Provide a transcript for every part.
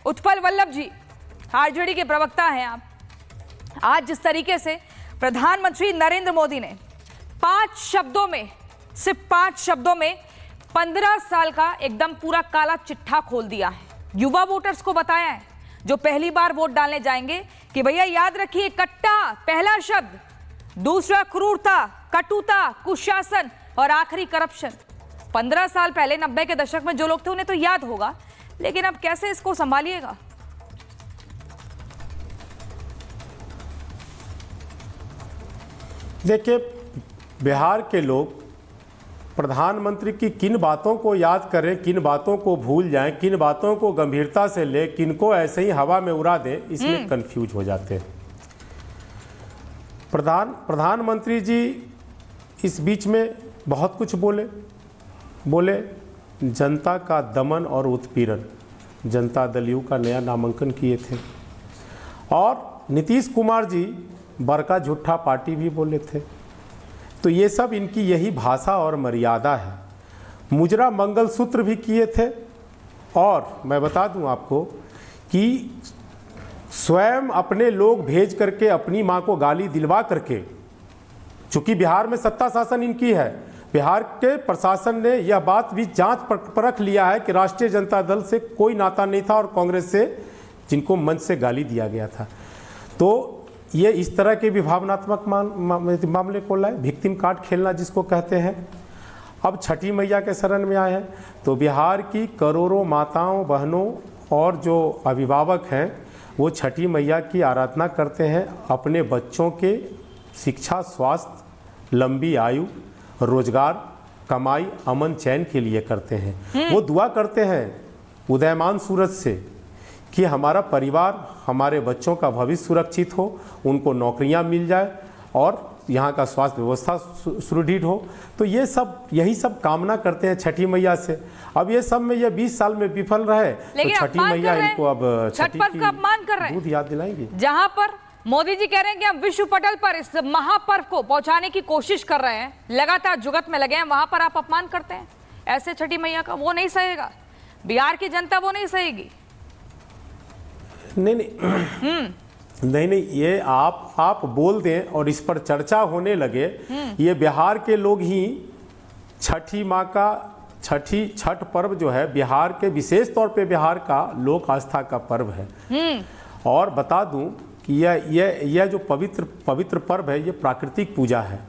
उत्पल वल्लभ जी, RJD के प्रवक्ता हैं आप। आज जिस तरीके से प्रधानमंत्री नरेंद्र मोदी ने 5 शब्दों में, सिर्फ 5 शब्दों में 15 साल का एकदम पूरा काला चिट्ठा खोल दिया है। युवा वोटर्स को बताया है जो पहली बार वोट डालने जाएंगे कि भैया याद रखिए, कट्टा पहला शब्द, दूसरा क्रूरता, कटुता, कुशासन और आखिरी करप्शन। 15 साल पहले 90 के दशक में जो लोग थे उन्हें तो याद होगा, लेकिन अब कैसे इसको संभालिएगा? देखिए, बिहार के लोग प्रधानमंत्री की किन बातों को याद करें, किन बातों को भूल जाएं, किन बातों को गंभीरता से ले, किन को ऐसे ही हवा में उड़ा दें, इसमें कंफ्यूज हो जाते हैं। प्रधानमंत्री जी इस बीच में बहुत कुछ बोले जनता का दमन और उत्पीड़न, जनता दल यू का नया नामांकन किए थे, और नीतीश कुमार जी बड़का झूठा पार्टी भी बोले थे। तो ये सब इनकी यही भाषा और मर्यादा है। मुजरा मंगलसूत्र भी किए थे, और मैं बता दूं आपको कि स्वयं अपने लोग भेज करके अपनी मां को गाली दिलवा करके, चूंकि बिहार में सत्ता शासन इनकी है, बिहार के प्रशासन ने यह बात भी जांच परख लिया है कि राष्ट्रीय जनता दल से कोई नाता नहीं था और कांग्रेस से, जिनको मंच से गाली दिया गया था। तो ये इस तरह के भी भावनात्मक मामले को लाए, विक्टिम कार्ड खेलना जिसको कहते हैं। अब छठी मैया के शरण में आए हैं, तो बिहार की करोड़ों माताओं, बहनों और जो अभिभावक हैं वो छठी मैया की आराधना करते हैं, अपने बच्चों के शिक्षा, स्वास्थ्य, लंबी आयु, रोजगार, कमाई, अमन चैन के लिए करते हैं। वो दुआ करते हैं उदयमान सूरज से कि हमारा परिवार, हमारे बच्चों का भविष्य सुरक्षित हो, उनको नौकरियां मिल जाए और यहाँ का स्वास्थ्य व्यवस्था सुदृढ़ हो। तो ये सब, यही सब कामना करते हैं छठी मैया से। अब ये सब में ये 20 साल में विफल रहे तो छठी मैया इनको अब छठी का अपमान कर रहे हैं, दूध याद दिलाएंगे। जहां पर मोदी जी कह रहे हैं कि हम विश्व पटल पर इस महापर्व को पहुंचाने की कोशिश कर रहे हैं, लगातार जुगत में लगे हैं, वहां पर आप अपमान करते हैं ऐसे छठी मैया का। वो नहीं सहेगा, बिहार की जनता वो नहीं सहेगी। नहीं, ये आप बोल दें और इस पर चर्चा होने लगे, ये बिहार के लोग ही छठी माँ का छठ पर्व जो है बिहार के, विशेष तौर पे बिहार का लोक आस्था का पर्व है। और बता दूं कि यह जो पवित्र पर्व है, ये प्राकृतिक पूजा है।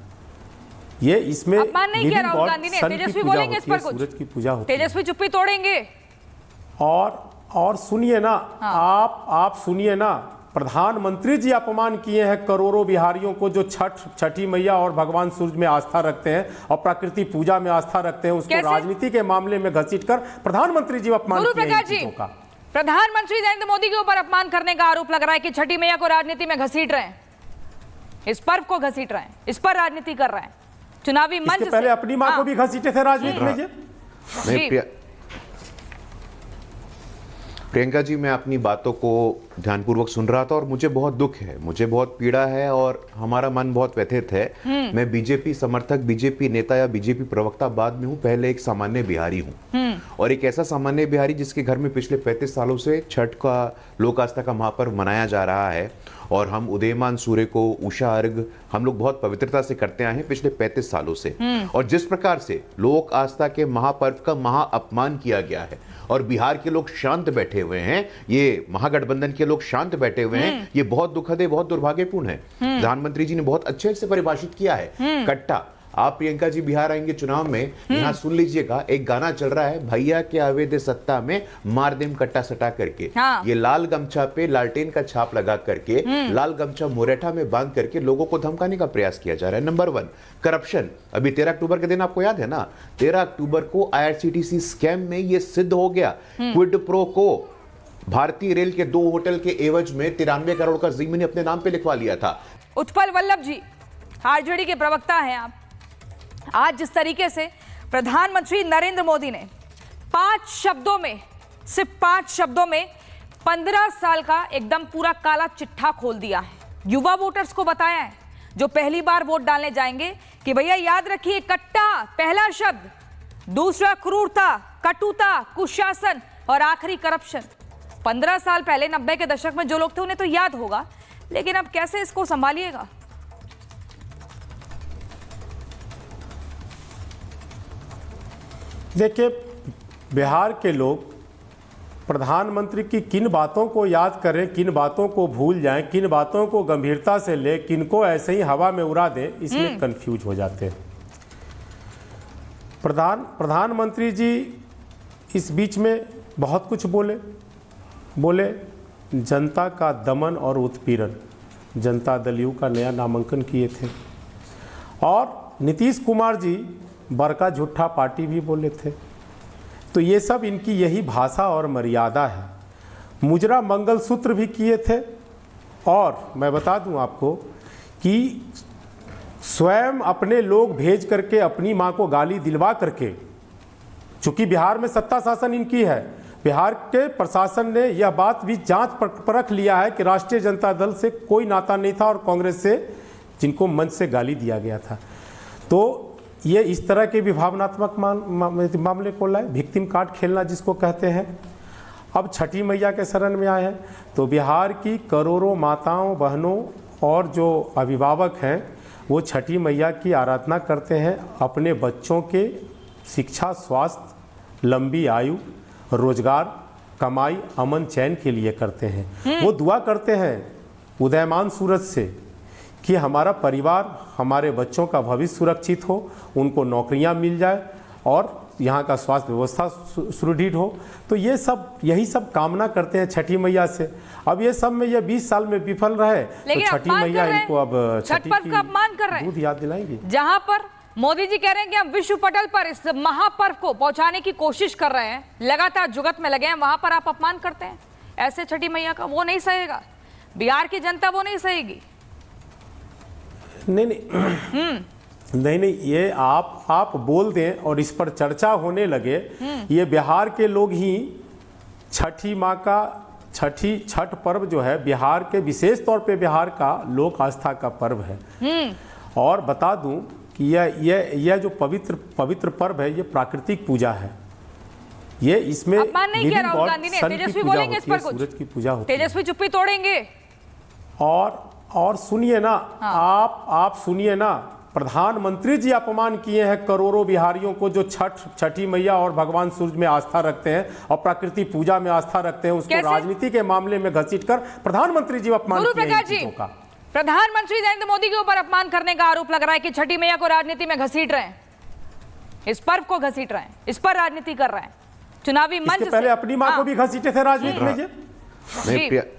ये इसमें अपमान नहीं किया राहुल गांधी ने, तेजस्वी बोलेंगे इस पर कुछ, सूरज की पूजा होती है, तेजस्वी चुप्पी तोड़ेंगे। और सुनिए ना, आप सुनिए ना, प्रधानमंत्री जी अपमान किए हैं करोड़ों बिहारियों को जो छठी मैया और भगवान सूर्य में आस्था रखते हैं और प्रकृति पूजा में आस्था रखते हैं, उसको राजनीति के मामले में घसीटकर प्रधानमंत्री जी अपमान किए हैं चीजों का। प्रधानमंत्री नरेंद्र मोदी के ऊपर अपमान करने का आरोप लग रहा है कि छठी मैया को राजनीति में घसीट रहे हैं, इस पर्व को घसीट रहे हैं, इस पर राजनीति कर रहे हैं चुनावी मंच से। पहले अपनी मां को भी घसीटे थे राजनीति में ये। प्रियंका जी, मैं अपनी बातों को ध्यानपूर्वक सुन रहा था और मुझे बहुत दुख है, मुझे बहुत पीड़ा है और हमारा मन बहुत व्यथित है। मैं बीजेपी समर्थक, बीजेपी नेता या बीजेपी प्रवक्ता बाद में हूँ, पहले एक सामान्य बिहारी हूँ, और एक ऐसा सामान्य बिहारी जिसके घर में पिछले 35 सालों से छठ का, लोक आस्था का महापर्व मनाया जा रहा है। और हम उदयमान सूर्य को, उषा अर्घ, हम लोग बहुत पवित्रता से करते आए हैं पिछले 35 सालों से। और जिस प्रकार से लोक आस्था के महापर्व का महा अपमान किया गया है और बिहार के लोग शांत बैठे हुए हैं, ये महागठबंधन के लोग शांत बैठे हुए हैं, ये बहुत दुखद है, बहुत दुर्भाग्यपूर्ण है। प्रधानमंत्री जी ने बहुत अच्छे से परिभाषित किया है कट्टा। आप प्रियंका जी बिहार आएंगे चुनाव में, यहाँ सुन लीजिएगा, एक गाना चल रहा है, भैया के अवैध सत्ता में मार देम कट्टा सटा करके। ये लाल गमछा पे लालटेन का छाप लगा करके, लाल गमछा मुरेठा में बांध करके लोगों को धमकाने का प्रयास किया जा रहा है। Number 1 corruption. अभी 13 अक्टूबर के दिन आपको याद है ना, 13 अक्टूबर को IRCTC स्कैम में ये सिद्ध हो गया। क्विड प्रो को भारतीय रेल के 2 होटल के एवज में 93 करोड़ का जमीन अपने नाम पे लिखवा लिया था। उत्पल वल्लभ जी, आरजेडी के प्रवक्ता हैं आप। आज जिस तरीके से प्रधानमंत्री नरेंद्र मोदी ने 5 शब्दों में, सिर्फ 5 शब्दों में 15 साल का एकदम पूरा काला चिट्ठा खोल दिया है। युवा वोटर्स को बताया है जो पहली बार वोट डालने जाएंगे कि भैया याद रखिए, कट्टा पहला शब्द, दूसरा क्रूरता, कटुता, कुशासन और आखिरी करप्शन। 15 साल पहले 90 के दशक में जो लोग थे उन्हें तो याद होगा, लेकिन अब कैसे इसको संभालिएगा? देखिए, बिहार के लोग प्रधानमंत्री की किन बातों को याद करें, किन बातों को भूल जाएं, किन बातों को गंभीरता से ले, किन को ऐसे ही हवा में उड़ा दें, इसमें कंफ्यूज हो जाते हैं। प्रधानमंत्री जी इस बीच में बहुत कुछ बोले जनता का दमन और उत्पीड़न, जनता दल यू का नया नामांकन किए थे, और नीतीश कुमार जी बड़का झूठा पार्टी भी बोले थे। तो ये सब इनकी यही भाषा और मर्यादा है। मुजरा मंगलसूत्र भी किए थे, और मैं बता दूं आपको कि स्वयं अपने लोग भेज करके अपनी मां को गाली दिलवा करके, चूंकि बिहार में सत्ता शासन इनकी है, बिहार के प्रशासन ने यह बात भी जांच परख लिया है कि राष्ट्रीय जनता दल से कोई नाता नहीं था और कांग्रेस से, जिनको मंच से गाली दिया गया था। तो ये इस तरह के भी भावनात्मक मामले को लाए, विक्टिम कार्ड खेलना जिसको कहते हैं। अब छठी मैया के शरण में आए हैं, तो बिहार की करोड़ों माताओं बहनों और जो अभिभावक हैं वो छठी मैया की आराधना करते हैं, अपने बच्चों के शिक्षा, स्वास्थ्य, लंबी आयु, रोजगार, कमाई, अमन चैन के लिए करते हैं। वो दुआ करते हैं उदयमान सूरज से कि हमारा परिवार, हमारे बच्चों का भविष्य सुरक्षित हो, उनको नौकरियां मिल जाए और यहाँ का स्वास्थ्य व्यवस्था सुदृढ़ हो। तो ये सब, यही सब कामना करते हैं छठी मैया से। अब ये सब में ये 20 साल में विफल रहे तो छठी मैया इनको अब छठ पर्व का अपमान कर रहे हैं, दूध याद दिलाएंगी। जहां पर मोदी जी कह रहे हैं कि हम विश्व पटल पर इस महापर्व को पहुंचाने की कोशिश कर रहे हैं, लगातार जुगत में लगे हैं, वहां पर आप अपमान करते हैं ऐसे छठी मैया का। वो नहीं सहेगा, बिहार की जनता वो नहीं सहेगी। नहीं, ये आप बोल दें और इस पर चर्चा होने लगे, ये बिहार के लोग ही छठी माँ का छठ पर्व जो है बिहार के, विशेष तौर पे बिहार का लोक आस्था का पर्व है। और बता दूं कि यह जो पवित्र पर्व है, ये प्राकृतिक पूजा है। ये इसमें अपमान नहीं किया राहुल गांधी ने, तेजस्वी बोलेंगे इस पर कुछ, सूरज की पूजा होती है, तेजस्वी चुप्पी तोड़ेंगे। और सुनिए ना, आप सुनिए ना, प्रधानमंत्री जी अपमान किए हैं करोड़ों बिहारियों को जो छठी मैया और भगवान सूर्य में आस्था रखते हैं और प्रकृति पूजा में आस्था रखते हैं, उसको राजनीति के मामले में घसीटकर प्रधानमंत्री जी अपमान किए हैं चीजों का। प्रधानमंत्री नरेंद्र मोदी के ऊपर अपमान करने का आरोप लग रहा है कि छठी मैया को राजनीति में घसीट रहे हैं, इस पर्व को घसीट रहे हैं, इस पर राजनीति कर रहे हैं चुनावी मंच से। पहले अपनी मां को भी घसीटे थे राजनीति में ये।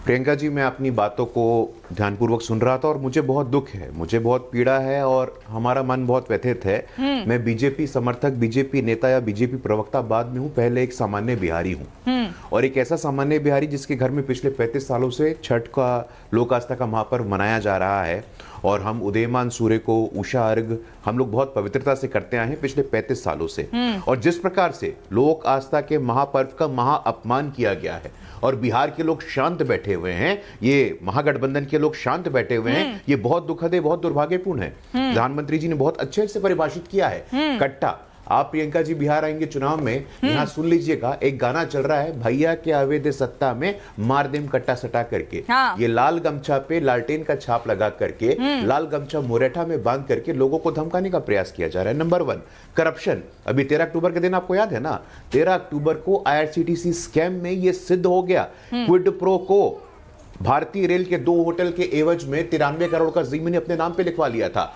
प्रियंका जी, मैं अपनी बातों को ध्यानपूर्वक सुन रहा था और मुझे बहुत दुख है, मुझे बहुत पीड़ा है और हमारा मन बहुत व्यथित है। मैं बीजेपी समर्थक, बीजेपी नेता या बीजेपी प्रवक्ता बाद में हूं, पहले एक सामान्य बिहारी हूं, और एक ऐसा सामान्य बिहारी जिसके घर में पिछले 35 सालों से छठ का, लोक आस्था का महापर्व मनाया जा रहा है। और हम उदयमान सूर्य को, उषा अर्घ, हम लोग बहुत पवित्रता से करते आए हैं पिछले 35 सालों से। और जिस प्रकार से लोक आस्था के महापर्व का महा अपमान किया गया है और बिहार के लोग शांत बैठे हुए हैं, ये महागठबंधन के लोग शांत बैठे हुए हैं, ये बहुत दुखद है, बहुत दुर्भाग्यपूर्ण है। प्रधानमंत्री जी ने बहुत अच्छे से परिभाषित किया है कट्टा। आप प्रियंका जी बिहार आएंगे चुनाव में, यहाँ सुन लीजिएगा, एक गाना चल रहा है, भैया के अवैध सत्ता में मार देम कट्टा सटा करके। ये लाल गमछा पे लालटेन का छाप लगा करके, लाल गमछा मुरेठा में बांध करके लोगों को धमकाने का प्रयास किया जा रहा है। Number 1 corruption. अभी 13 अक्टूबर के दिन आपको याद है ना, 13 अक्टूबर को IRCTC स्कैम में ये सिद्ध हो गया। क्विड प्रो को भारतीय रेल के 2 होटल के एवज में 93 करोड़ का जमीन अपने नाम पे लिखवा लिया था।